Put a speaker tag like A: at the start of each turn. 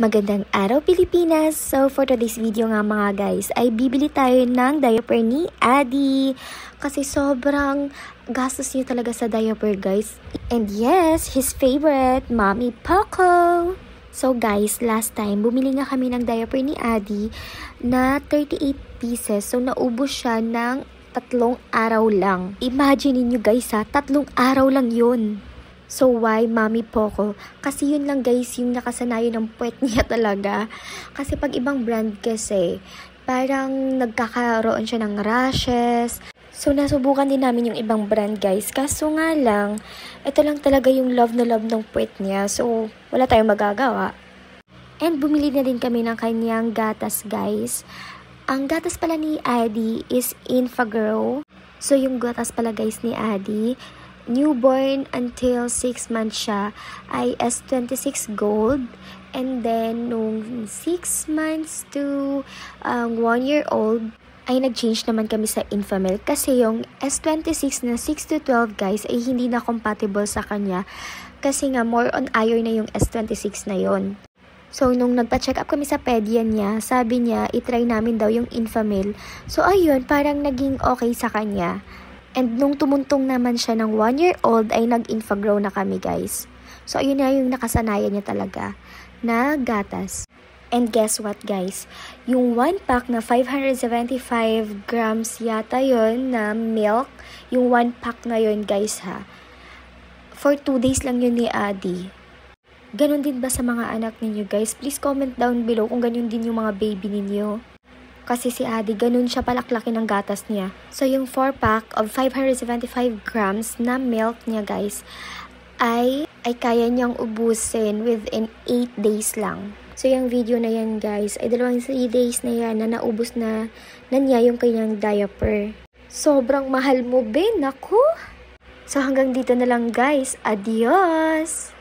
A: Magandang araw Pilipinas! So for today's video nga mga guys ay bibili tayo ng diaper ni Addy. Kasi sobrang gastos niya talaga sa diaper guys. And yes, his favorite, Mommy Poco! So guys, last time bumili nga kami ng diaper ni Addy na 38 pieces. So naubos siya ng 3 araw lang. Imagine niyo guys 3 araw lang yun. So why Mommy Poco? Kasi yun lang guys yung nakasanayan ng puwet niya talaga. Kasi pag ibang brand kasi, parang nagkakaroon siya ng rashes. So nasubukan din namin yung ibang brand guys. Kaso nga lang, ito lang talaga yung love na love ng puwet niya. So wala tayong magagawa. And bumili na din kami ng kanyang gatas guys. Ang gatas pala ni Addy is Infagrow. So yung gatas pala guys ni Addy, newborn until 6 months siya ay S26 Gold. And then, nung 6 months to 1 year old, ay nag-change naman kami sa Infamil. Kasi yung S26 na 6 to 12 guys ay hindi na compatible sa kanya. Kasi nga more on iron na yung S26 na yon. So, nung nagpa-check up kami sa pedian niya, sabi niya, itry namin daw yung Infamil. So, ayun, parang naging okay sa kanya. And nung tumuntong naman siya ng 1 year old ay nag-Infagrow na kami guys. So ayun na yung nakasanayan niya talaga na gatas. And guess what guys? Yung 1 pack na 575 grams yata yon na milk. Yung 1 pack na yun guys ha. For 2 days lang yun ni Addy. Ganon din ba sa mga anak ninyo guys? Please comment down below kung ganun din yung mga baby ninyo. Kasi si Addy, ganun siya palaklaki ng gatas niya. So, yung 4 pack of 575 grams na milk niya, guys, ay kaya niyang ubusin within 8 days lang. So, yung video na yan, guys, ay 2 days na yan na naubos na niya yung kanyang diaper. Sobrang mahal mo, Ben. Naku! So, hanggang dito na lang, guys. Adios!